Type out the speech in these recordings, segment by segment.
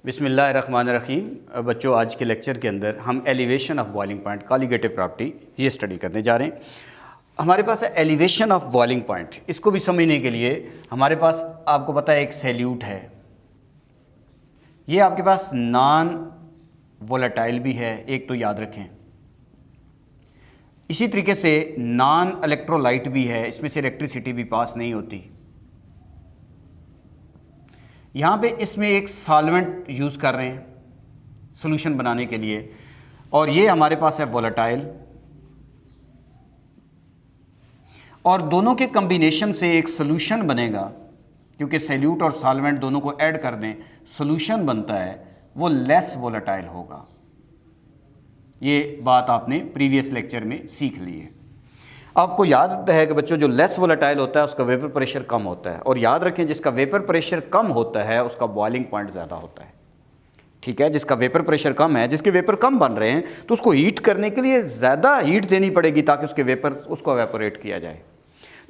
बिस्मिल्लाहिर्रहमानिर्रहीम। बच्चों, आज के लेक्चर के अंदर हम elevation of boiling point, colligative property, ये स्टडी करने जा रहे हैं। हमारे पास है एलिवेशन ऑफ बॉइलिंग पॉइंट। इसको भी समझने के लिए हमारे पास, आपको पता है, एक सैल्यूट है। ये आपके पास नॉन वोलेटाइल भी है, एक तो याद रखें। इसी तरीके से नॉन इलेक्ट्रोलाइट भी है, इसमें से इलेक्ट्रिसिटी भी पास नहीं होती। यहाँ पे इसमें एक सॉल्वेंट यूज़ कर रहे हैं सॉल्यूशन बनाने के लिए, और ये हमारे पास है वोलेटाइल, और दोनों के कॉम्बिनेशन से एक सॉल्यूशन बनेगा। क्योंकि सैल्यूट और सॉल्वेंट दोनों को ऐड कर दें, सॉल्यूशन बनता है, वो लेस वोलेटाइल होगा। ये बात आपने प्रीवियस लेक्चर में सीख ली है। आपको याद है कि बच्चों, जो लेस वोलेटाइल होता है उसका वेपर प्रेशर कम होता है, और याद रखें जिसका वेपर प्रेशर कम होता है उसका बॉइलिंग पॉइंट ज़्यादा होता है। ठीक है, जिसका वेपर प्रेशर कम है, जिसके वेपर कम बन रहे हैं, तो उसको हीट करने के लिए ज़्यादा हीट देनी पड़ेगी ताकि उसके वेपर उसको एवेपोरेट किया जाए।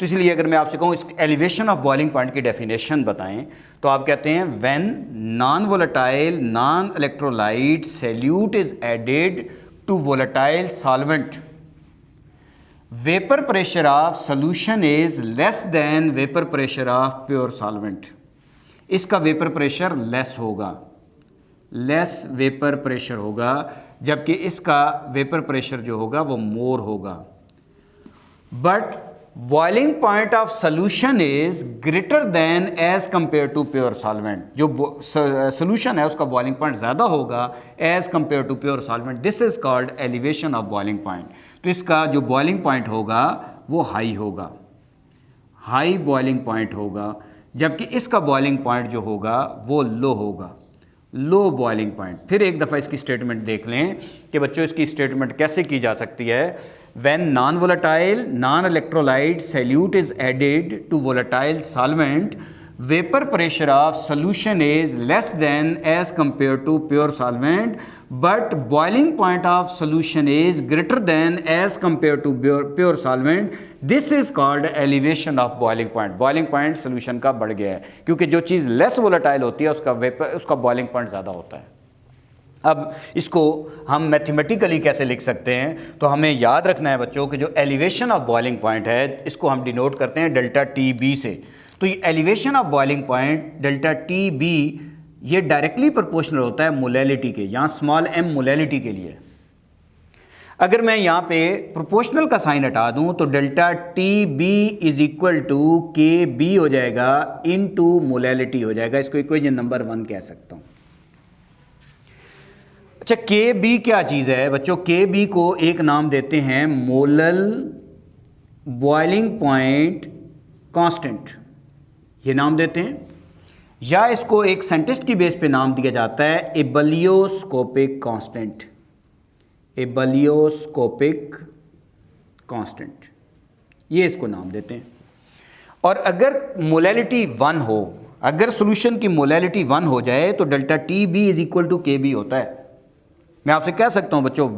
तो इसलिए अगर मैं आपसे कहूँ इस एलिवेशन ऑफ बॉइलिंग पॉइंट की डेफिनेशन बताएं, तो आप कहते हैं when non volatile non electrolyte solute is added to volatile solvent, vapour pressure of solution is less than vapour pressure of pure solvent. इसका वेपर प्रेशर लेस होगा, less vapour pressure होगा, जबकि इसका वेपर प्रेशर जो होगा वो more होगा। But boiling point of solution is greater than as compare to pure solvent. जो सॉल्यूशन है उसका बॉइलिंग पॉइंट ज़्यादा होगा as compare to pure solvent. This is called elevation of boiling point. तो इसका जो बॉइलिंग पॉइंट होगा वो हाई होगा, हाई बॉइलिंग पॉइंट होगा, जबकि इसका बॉइलिंग पॉइंट जो होगा वो लो होगा, लो बॉइलिंग पॉइंट। फिर एक दफ़ा इसकी स्टेटमेंट देख लें कि बच्चों इसकी स्टेटमेंट कैसे की जा सकती है। When non volatile non electrolyte solute is added to volatile solvent, vapour pressure of solution is less than as compare to pure solvent, but boiling point of solution is greater than as compare to pure solvent. This is called elevation of boiling point. Boiling point solution का बढ़ गया है, क्योंकि जो चीज़ less volatile होती है उसका boiling point ज़्यादा होता है। अब इसको हम मैथमेटिकली कैसे लिख सकते हैं, तो हमें याद रखना है बच्चों कि जो एलिवेशन ऑफ बॉइलिंग पॉइंट है इसको हम डिनोट करते हैं डेल्टा टी बी से। तो ये elevation of boiling point delta T B ये डायरेक्टली प्रोपोर्शनल होता है मोलैलिटी के, यहाँ स्मॉल एम मोलैलिटी के लिए। अगर मैं यहाँ पे प्रोपोर्शनल का साइन हटा दूँ तो delta T B is equal to K B हो जाएगा इन टू मोलैलिटी हो जाएगा। इसको इक्वेशन नंबर 1 कह सकता हूँ। अच्छा, के बी क्या चीज़ है बच्चों? के बी को एक नाम देते हैं मोलल बॉइलिंग पॉइंट कांस्टेंट, ये नाम देते हैं, या इसको एक साइंटिस्ट की बेस पे नाम दिया जाता है एबलियोस्कोपिक कांस्टेंट। एबलियोस्कोपिक कांस्टेंट, ये इसको नाम देते हैं। और अगर मोलैलिटी 1 हो, अगर सॉल्यूशन की मोलैलिटी 1 हो जाए तो delta T B is equal to K B होता है। मैं आपसे कह सकता हूं बच्चों,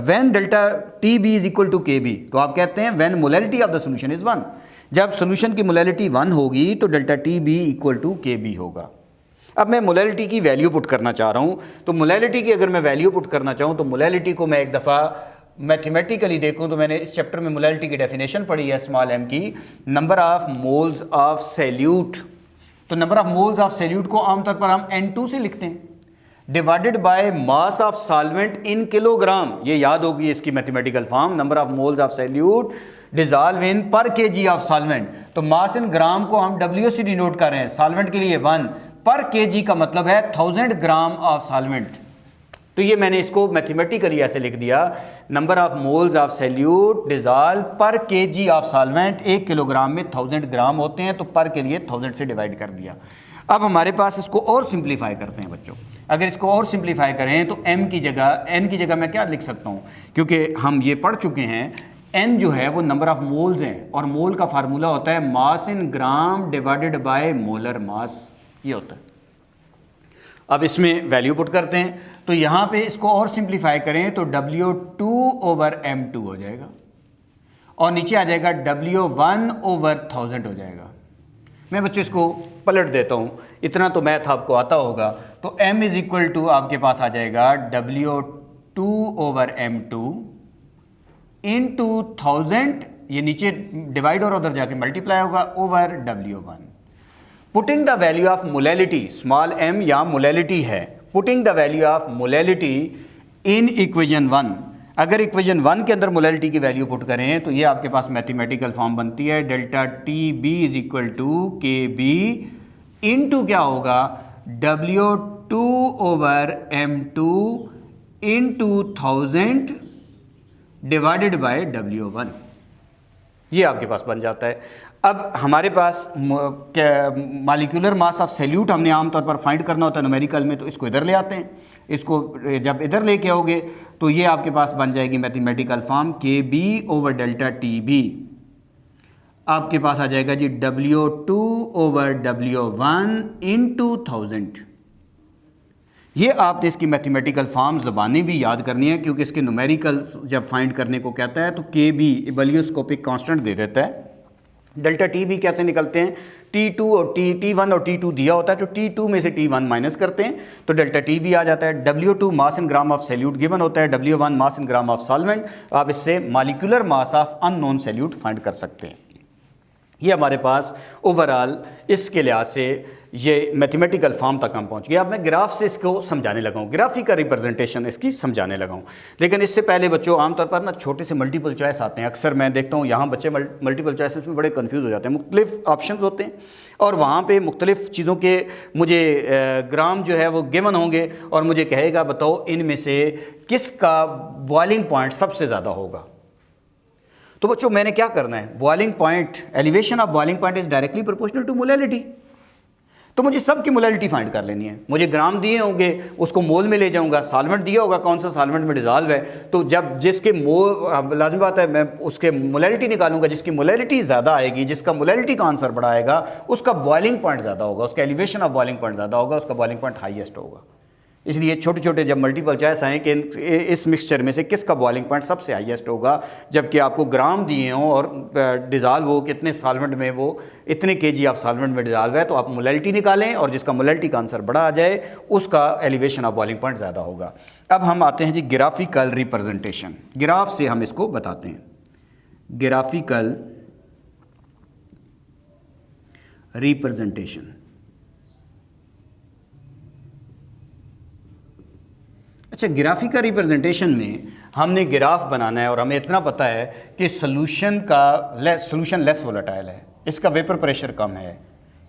when delta T B is equal to K B, तो आप कहते हैं when molality of the solution is 1। जब सॉल्यूशन की मोलैलिटी 1 होगी तो delta T B equal to K B होगा। अब मैं मोलैलिटी की वैल्यू पुट करना चाह रहा हूं, तो मोलैलिटी की अगर मैं वैल्यू पुट करना चाहूं तो मोलैलिटी को मैं एक दफ़ा मैथमेटिकली देखूं तो मैंने इस चैप्टर में मोलैलिटी की डेफिनेशन पढ़ी है स्मॉल एम की, number of moles of solute. तो number of moles of solute को आमतौर पर हम N2 से लिखते हैं, divided by mass of solvent in kilogram. ये याद होगी इसकी mathematical form, number of moles of solute dissolve in per KG of solvent. तो मास इन ग्राम को हम डब्ल्यू से डिनोट कर रहे हैं, सॉल्वेंट के लिए 1, पर केजी का मतलब है 1000 ग्राम ऑफ सॉल्वेंट। तो ये मैंने इसको मैथमेटिकली ऐसे लिख दिया, number of moles of solute dissolve पर केजी ऑफ सॉल्वेंट। 1 किलोग्राम में 1000 ग्राम होते हैं, तो पर के लिए 1000 से डिवाइड कर दिया। अब हमारे पास इसको और सिंप्लीफाई करते हैं बच्चों। अगर इसको और सिंप्लीफाई करें तो m की जगह, n की जगह मैं क्या लिख सकता हूँ, क्योंकि हम ये पढ़ चुके हैं n जो है वो नंबर ऑफ मोल्स हैं, और मोल का फार्मूला होता है mass in gram divided by molar mass, ये होता है। अब इसमें वैल्यू पुट करते हैं, तो यहाँ पे इसको और सिंप्लीफाई करें तो W2/m2 हो जाएगा, और नीचे आ जाएगा W1/1000 हो जाएगा। मैं बच्चों इसको पलट देता हूँ, इतना तो मैथ आपको आता होगा। तो m इज इक्वल टू आपके पास आ जाएगा W2/m2 इंटू 1000, ये नीचे डिवाइड और उधर जाके मल्टीप्लाई होगा, over W1। Putting the value of molality, small m या मोलैलिटी है, putting the value of molality in equation 1, अगर इक्वेशन 1 के अंदर मोलैलिटी की वैल्यू पुट करें तो ये आपके पास मैथमेटिकल फॉर्म बनती है delta T B is equal to K B into क्या होगा W2/m2 into 1000 divided by W1, ये आपके पास बन जाता है। अब हमारे पास मॉलिक्यूलर मास ऑफ सैल्यूट हमने आमतौर पर फाइंड करना होता है न्यूमेरिकल में, तो इसको इधर ले आते हैं। इसको जब इधर लेके आओगे तो ये आपके पास बन जाएगी मैथमेटिकल फॉर्म KB/ΔTB, आपके पास आ जाएगा जी W2/W1 इंटू 1000। ये आपने इसकी मैथमेटिकल फॉर्म ज़बानी भी याद करनी है, क्योंकि इसके न्यूमेरिकल जब फाइंड करने को कहता है तो KB इवैल्यूस्कोपिक कांस्टेंट दे देता है। डेल्टा टी बी कैसे निकलते हैं, T2 और T1 और T2 दिया होता है, तो T2 में से T1 माइनस करते हैं तो डेल्टा टी बी आ जाता है। W2 mass in gram of salute given होता है, W1 mass in gram of solvent. आप इससे molecular mass of unknown salute find कर सकते हैं। ये हमारे पास ओवरऑल इसके लिहाज से ये मैथमेटिकल फॉर्म तक हम पहुंच गए। अब मैं ग्राफ से इसको समझाने लगा हूँ, ग्राफिकल रिप्रेजेंटेशन इसकी समझाने लगा हूँ। लेकिन इससे पहले बच्चों आमतौर पर ना छोटे से मल्टीपल चॉइस आते हैं, अक्सर मैं देखता हूँ यहाँ बच्चे मल्टीपल चॉइस में बड़े कंफ्यूज हो जाते हैं। मुख्तलिफ ऑप्शंस होते हैं और वहाँ पे मुख्तलिफ चीज़ों के मुझे ग्राम जो है वो गिवन होंगे और मुझे कहेगा बताओ इनमें से किसका बॉइलिंग पॉइंट सबसे ज़्यादा होगा। तो बच्चों मैंने क्या करना है, boiling point, elevation of boiling point is directly proportional to molality. तो मुझे सबकी मोलैलिटी फाइंड कर लेनी है। मुझे ग्राम दिए होंगे, उसको मोल में ले जाऊंगा, सॉल्वेंट दिया होगा कौन सा सॉल्वेंट में डिजॉल्व है, तो जब जिसके मोल लाजिम बात है मैं उसके मोलैलिटी निकालूंगा, जिसकी मोलैलिटी ज़्यादा आएगी, जिसका मोलैलिटी का आंसर बड़ा आएगा उसका बॉइलिंग पॉइंट ज़्यादा होगा, उसका एलिवेशन ऑफ बॉइलिंग पॉइंट ज़्यादा होगा, उसका बॉइलिंग पॉइंट हाईएस्ट होगा। इसलिए छोटे छोटे जब मल्टीपल चॉइस आए कि इस मिक्सचर में से किसका बॉइलिंग पॉइंट सबसे हाईएस्ट होगा, जबकि आपको ग्राम दिए हों और डिज़ॉल्व हो कितने सॉल्वेंट में, वो इतने केजी ऑफ सॉल्वेंट में डिज़ॉल्व है, तो आप मोलैलिटी निकालें और जिसका मोलैलिटी का आंसर बड़ा आ जाए उसका एलिवेशन ऑफ बॉइलिंग पॉइंट ज़्यादा होगा। अब हम आते हैं जी ग्राफिकल रिप्रेजेंटेशन, ग्राफ से हम इसको बताते हैं। ग्राफिकल रिप्रेजेंटेशन, अच्छा ग्राफिकल रिप्रेजेंटेशन में हमने ग्राफ बनाना है और हमें इतना पता है कि सोल्यूशन लेस वोलेटाइल है, इसका वेपर प्रेशर कम है,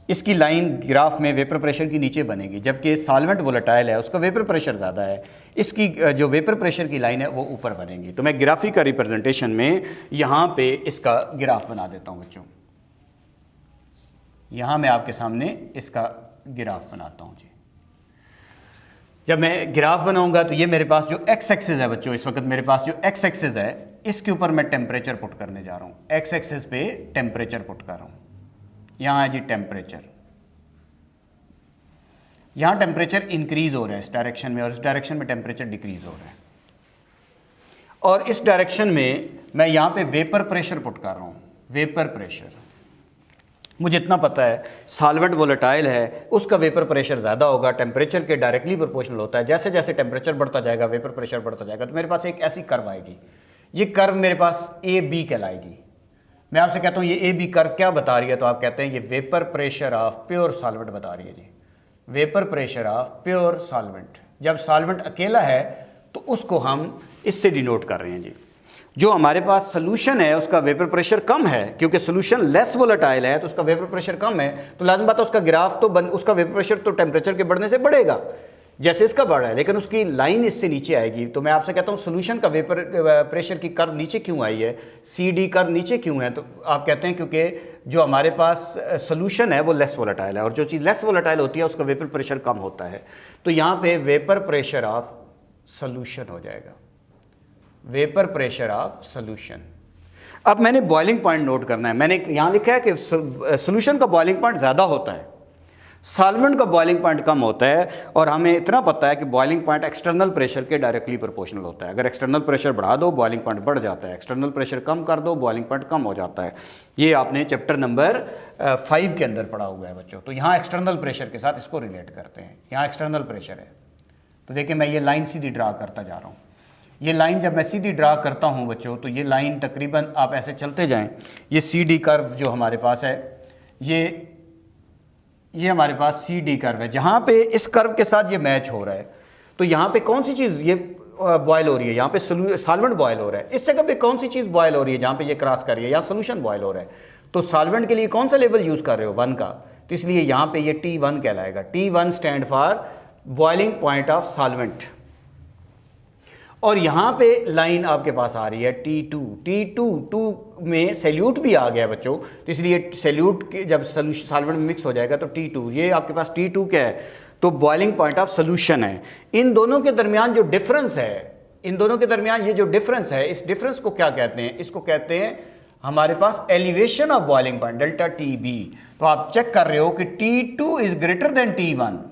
इसकी लाइन ग्राफ में वेपर प्रेशर की नीचे बनेगी, जबकि सॉल्वेंट वोलेटाइल है उसका वेपर प्रेशर ज़्यादा है, इसकी जो वेपर प्रेशर की लाइन है वो ऊपर बनेगी। तो मैं ग्राफिकल रिप्रेजेंटेशन में यहाँ पे इसका ग्राफ बना देता हूँ बच्चों, यहाँ मैं आपके सामने इसका ग्राफ बनाता हूँ जी। जब मैं ग्राफ बनाऊंगा तो ये मेरे पास जो एक्स एक्सिस है बच्चों, इस वक्त मेरे पास जो एक्स एक्सिस है इसके ऊपर मैं टेम्परेचर पुट करने जा रहा हूँ। एक्स एक्सिस पे टेम्परेचर पुट कर रहा हूँ, यहाँ है जी टेम्परेचर, यहाँ टेम्परेचर इंक्रीज हो रहा है इस डायरेक्शन में और इस डायरेक्शन में टेम्परेचर डिक्रीज हो रहा है, और इस डायरेक्शन में मैं यहाँ पे वेपर प्रेशर पुट कर रहा हूँ। वेपर प्रेशर मुझे इतना पता है सॉल्वेंट वोलेटाइल है उसका वेपर प्रेशर ज़्यादा होगा, टेम्परेचर के डायरेक्टली प्रोपोर्शनल होता है। जैसे जैसे टेम्परेचर बढ़ता जाएगा वेपर प्रेशर बढ़ता जाएगा, तो मेरे पास एक ऐसी कर्व आएगी, ये कर्व मेरे पास ए बी कहलाएगी। मैं आपसे कहता हूँ ये ए बी कर्व क्या बता रही है, तो आप कहते हैं ये vapour pressure of pure solvent बता रही है जी, vapour pressure of pure solvent. जब सॉल्वेंट अकेला है तो उसको हम इससे डिनोट कर रहे हैं जी। जो हमारे पास सोल्यूशन है उसका वेपर प्रेशर कम है, क्योंकि सोल्यूशन लेस वोलेटाइल है तो उसका वेपर प्रेशर कम है, तो लाज़िम बात है उसका ग्राफ तो उसका वेपर प्रेशर तो टेम्परेचर के बढ़ने से बढ़ेगा जैसे इसका बढ़ रहा है, लेकिन उसकी लाइन इससे नीचे आएगी। तो मैं आपसे कहता हूँ सोल्यूशन का वेपर प्रेशर की कर्व नीचे क्यों आई है, सी डी कर्व नीचे क्यों है, तो आप कहते हैं क्योंकि जो हमारे पास सोल्यूशन है वो लेस वोलेटाइल है और जो चीज़ लेस वोलेटाइल होती है उसका वेपर प्रेशर कम होता है। तो यहाँ पे वेपर प्रेशर ऑफ सोल्यूशन हो जाएगा, वेपर प्रेशर ऑफ सोल्यूशन। अब मैंने बॉइलिंग पॉइंट नोट करना है, मैंने यहाँ लिखा है कि सोल्यूशन का बॉइलिंग पॉइंट ज़्यादा होता है, सॉल्वेंट का बॉइलिंग पॉइंट कम होता है और हमें इतना पता है कि बॉइलिंग पॉइंट एक्सटर्नल प्रेशर के डायरेक्टली प्रोपोर्शनल होता है। अगर एक्सटर्नल प्रेशर बढ़ा दो बॉइलिंग पॉइंट बढ़ जाता है, एक्सटर्नल प्रेशर कम कर दो बॉइलिंग पॉइंट कम हो जाता है। ये आपने चैप्टर नंबर 5 के अंदर पढ़ा हुआ है बच्चों। तो यहाँ एक्सटर्नल प्रेशर के साथ इसको रिलेट करते हैं। यहाँ एक्सटर्नल प्रेशर है, तो देखिए मैं ये लाइन सीधी ड्रा करता जा रहा हूँ। ये लाइन जब मैं सीधी ड्रा करता हूँ बच्चों, तो ये लाइन तकरीबन आप ऐसे चलते जाएं, ये CD कर्व जो हमारे पास है, ये हमारे पास CD कर्व है, जहाँ पे इस कर्व के साथ ये मैच हो रहा है। तो यहाँ पे कौन सी चीज़ ये बॉयल हो रही है? यहाँ पे सॉल्वेंट बॉयल हो रहा है। इस जगह पे कौन सी चीज़ बॉयल हो रही है? जहाँ पे ये क्रॉस कर रही है, यहाँ सोल्यूशन बॉयल हो रहा है। तो सॉल्वेंट के लिए कौन सा लेवल यूज़ कर रहे हो? 1 का। तो इसलिए यहाँ पे ये T1 कहलाएगा। T1 stand for boiling point of solvent. और यहाँ पे लाइन आपके पास आ रही है T2 में सैल्यूट भी आ गया बच्चों, तो इसलिए सैल्यूट के जब सॉल्वेंट में मिक्स हो जाएगा तो T2, ये आपके पास T2 क्या है? तो बॉइलिंग पॉइंट ऑफ सोल्यूशन है। इन दोनों के दरमियान जो डिफरेंस है, इन दोनों के दरमियान ये जो डिफरेंस है, इस डिफरेंस को क्या कहते हैं? इसको कहते हैं हमारे पास elevation of boiling point, delta TB। तो आप चेक कर रहे हो कि T2 is greater then T1।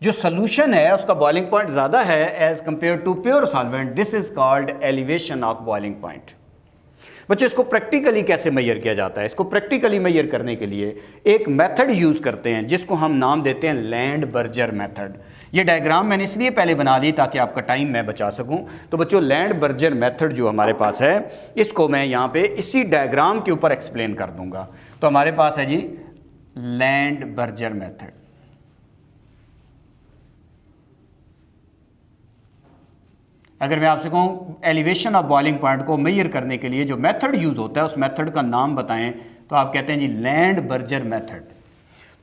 जो सोल्यूशन है उसका बॉइलिंग पॉइंट ज़्यादा है as compare to pure solvent. This is called elevation of boiling point. बच्चों इसको प्रैक्टिकली कैसे मेजर किया जाता है? इसको प्रैक्टिकली मेजर करने के लिए एक मेथड यूज़ करते हैं जिसको हम नाम देते हैं लैंड-बर्जर मेथड। ये डायग्राम मैंने इसलिए पहले बना ली ताकि आपका टाइम मैं बचा सकूं। तो बच्चों लैंड-बर्जर मेथड जो हमारे पास है, इसको मैं यहाँ पे इसी डायग्राम के ऊपर एक्सप्लेन कर दूंगा। तो हमारे पास है जी लैंड-बर्जर मेथड। अगर मैं आपसे कहूँ एलिवेशन ऑफ बॉइलिंग पॉइंट को मेजर करने के लिए जो मेथड यूज़ होता है उस मेथड का नाम बताएं, तो आप कहते हैं जी लैंड-बर्जर मेथड।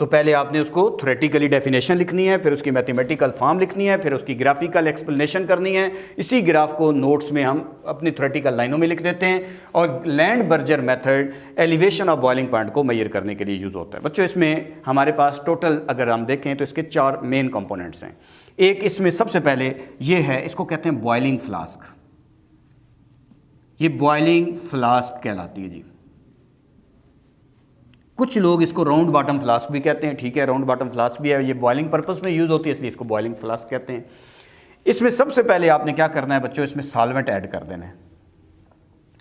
तो पहले आपने उसको थ्योरेटिकली डेफिनेशन लिखनी है, फिर उसकी मैथमेटिकल फॉर्म लिखनी है, फिर उसकी ग्राफिकल एक्सप्लेनेशन करनी है। इसी ग्राफ को नोट्स में हम अपनी थ्योरेटिकल लाइनों में लिख देते हैं। और land-Berger method elevation of boiling point को मेजर करने के लिए यूज़ होता है। बच्चों इसमें हमारे पास टोटल अगर हम देखें तो इसके 4 मेन कंपोनेंट्स हैं। एक इसमें सबसे पहले ये है, इसको कहते हैं बॉइलिंग फ्लास्क। ये बॉइलिंग फ्लास्क कहलाती है जी। कुछ लोग इसको राउंड बॉटम फ्लास्क भी कहते हैं, ठीक है, राउंड बॉटम फ्लास्क भी है। ये बॉइलिंग पर्पस में यूज़ होती है इसलिए इसको बॉइलिंग फ्लास्क कहते हैं। इसमें सबसे पहले आपने क्या करना है बच्चों, इसमें सॉल्वेंट ऐड कर देना है,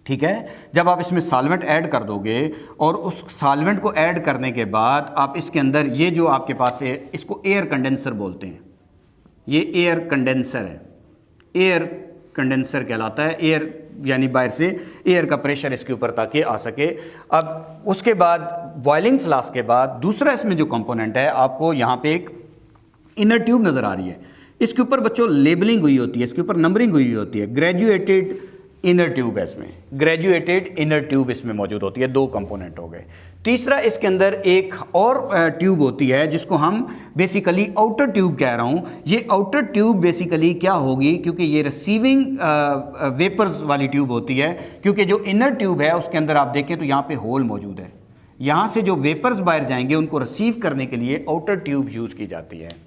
ठीक है। जब आप इसमें सॉल्वेंट ऐड कर दोगे और उस सॉल्वेंट को ऐड करने के बाद आप इसके अंदर ये जो आपके पास है, इसको एयर कंडेंसर बोलते हैं। ये एयर कंडेंसर है, एयर कंडेंसर कहलाता है। एयर यानी बाहर से एयर का प्रेशर इसके ऊपर ताकि आ सके। अब उसके बाद बॉइलिंग फ्लास्क के बाद दूसरा इसमें जो कंपोनेंट है, आपको यहाँ पे एक इनर ट्यूब नज़र आ रही है। इसके ऊपर बच्चों लेबलिंग हुई होती है, इसके ऊपर नंबरिंग हुई होती है। ग्रेजुएटेड इनर ट्यूब है इसमें, ग्रेजुएटेड इनर ट्यूब इसमें मौजूद होती है। 2 कंपोनेंट हो गए। तीसरा इसके अंदर एक और ट्यूब होती है जिसको हम बेसिकली आउटर ट्यूब कह रहा हूँ। ये आउटर ट्यूब बेसिकली क्या होगी, क्योंकि ये रिसीविंग वेपर्स वाली ट्यूब होती है, क्योंकि जो इनर ट्यूब है उसके अंदर आप देखें तो यहाँ पे होल मौजूद है। यहाँ से जो वेपर्स बाहर जाएंगे उनको रिसीव करने के लिए आउटर ट्यूब यूज़ की जाती है।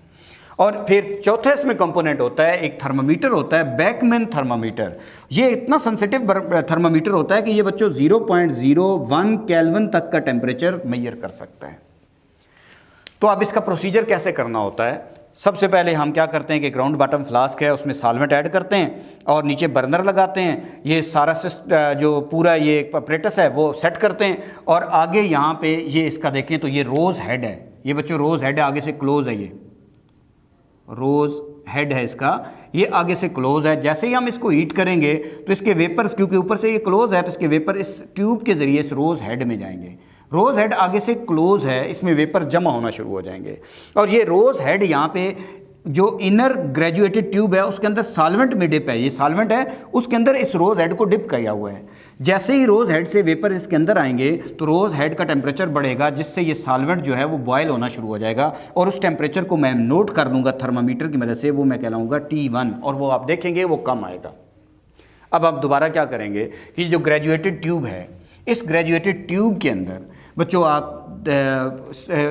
और फिर चौथा इसमें कंपोनेंट होता है, एक थर्मामीटर होता है, बैकमैन थर्मामीटर। ये इतना सेंसिटिव थर्मामीटर होता है कि ये बच्चों 0.01 केल्विन तक का टेम्परेचर मेजर कर सकता है। तो अब इसका प्रोसीजर कैसे करना होता है? सबसे पहले हम क्या करते हैं कि ग्राउंड बॉटम फ्लास्क है उसमें सॉल्वेंट ऐड करते हैं और नीचे बर्नर लगाते हैं। ये सारा जो पूरा ये अपरेटस है वो सेट करते हैं। और आगे यहाँ पे ये इसका देखें तो ये रोज़ हेड है। ये बच्चों रोज़ हेड है, आगे से क्लोज है, ये रोज़ हेड है इसका, ये आगे से क्लोज है। जैसे ही हम इसको हीट करेंगे तो इसके वेपर्स, क्योंकि ऊपर से ये क्लोज है तो इसके वेपर इस ट्यूब के ज़रिए इस रोज़ हेड में जाएंगे। रोज़ हेड आगे से क्लोज है, इसमें वेपर जमा होना शुरू हो जाएंगे। और ये रोज़ हेड यहाँ पे जो इनर ग्रेजुएटेड ट्यूब है उसके अंदर सॉल्वेंट में डिप है। ये सॉल्वेंट है, उसके अंदर इस रोज़ हेड को डिप किया हुआ है। जैसे ही रोज़ हेड से वेपर इसके अंदर आएंगे तो रोज़ हेड का टेम्परेचर बढ़ेगा, जिससे ये सॉल्वेंट जो है वो बॉयल होना शुरू हो जाएगा। और उस टेम्परेचर को मैं नोट कर लूँगा थर्मामीटर की मदद से, वो मैं कहलाऊँगा T1, और वो आप देखेंगे वो कम आएगा। अब आप दोबारा क्या करेंगे कि जो ग्रेजुएटेड ट्यूब है, इस ग्रेजुएटेड ट्यूब के अंदर बच्चों आप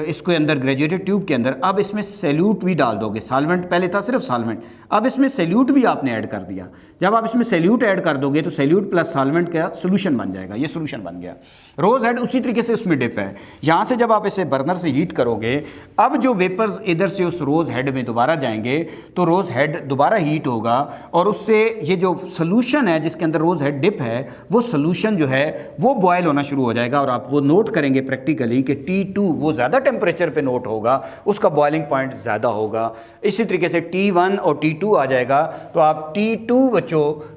इसके अंदर ग्रेजुएटेड ट्यूब के अंदर अब इसमें सैल्यूट भी डाल दोगे। सॉल्वेंट पहले था सिर्फ सॉल्वेंट, अब इसमें सैल्यूट भी आपने ऐड कर दिया। जब आप इसमें सैल्यूट ऐड कर दोगे तो सैल्यूट प्लस सॉल्वेंट का सोल्यूशन बन जाएगा, ये सोल्यूशन बन गया। रोज हेड उसी तरीके से उसमें डिप है। यहाँ से जब आप इसे बर्नर से हीट करोगे, अब जो वेपर्स इधर से उस रोज हेड में दोबारा जाएंगे तो रोज हेड दोबारा हीट होगा और उससे ये जो सोल्यूशन है जिसके अंदर रोज हेड डिप है वो सोल्यूशन जो है वो बॉयल होना शुरू हो जाएगा। और आप वो नोट करेंगे प्रैक्टिकली कि T2 वो ज़्यादा टेम्परेचर पे नोट होगा, उसका बॉइलिंग पॉइंट ज़्यादा होगा। इसी तरीके से T1 और T2 आ जाएगा तो आप T2 बच्चों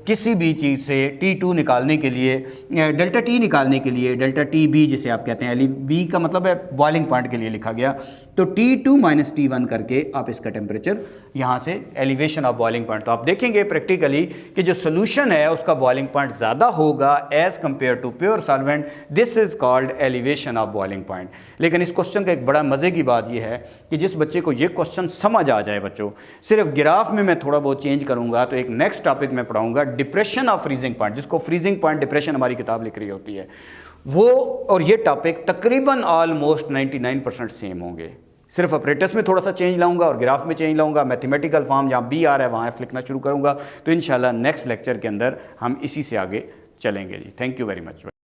किसी भी चीज़ से T2 निकालने के लिए, डेल्टा T निकालने के लिए, डेल्टा TB जिसे आप कहते हैं, बी का मतलब है बॉइलिंग पॉइंट के लिए लिखा गया, तो T2 माइनस T1 करके आप इसका टेम्परेचर यहाँ से एलिवेशन ऑफ बॉइलिंग पॉइंट, तो आप देखेंगे प्रैक्टिकली कि जो सोल्यूशन है उसका बॉइलिंग पॉइंट ज़्यादा होगा as compare to pure solvent. This is called elevation of boiling point. लेकिन इस क्वेश्चन का एक बड़ा मज़े की बात यह है कि जिस बच्चे को ये क्वेश्चन समझ आ जाए बच्चों, सिर्फ ग्राफ में मैं थोड़ा बहुत चेंज करूंगा तो एक नेक्स्ट टॉपिक में पढ़ाऊंगा डिप्रेशन ऑफ फ्रीजिंग पॉइंट, जिसको फ्रीजिंग पॉइंट डिप्रेशन हमारी किताब लिख रही होती है वो, और ये टॉपिक तकरीबन ऑलमोस्ट 99% सेम होंगे। सिर्फ ऑपरेटर्स में थोड़ा सा चेंज लाऊंगा और ग्राफ में चेंज लाऊंगा, मैथमेटिकल फॉर्म जहाँ बी आ रहा है वहाँ एफ लिखना शुरू करूंगा। तो इंशाल्लाह नेक्स्ट लेक्चर के अंदर हम इसी से आगे चलेंगे जी। Thank you very much.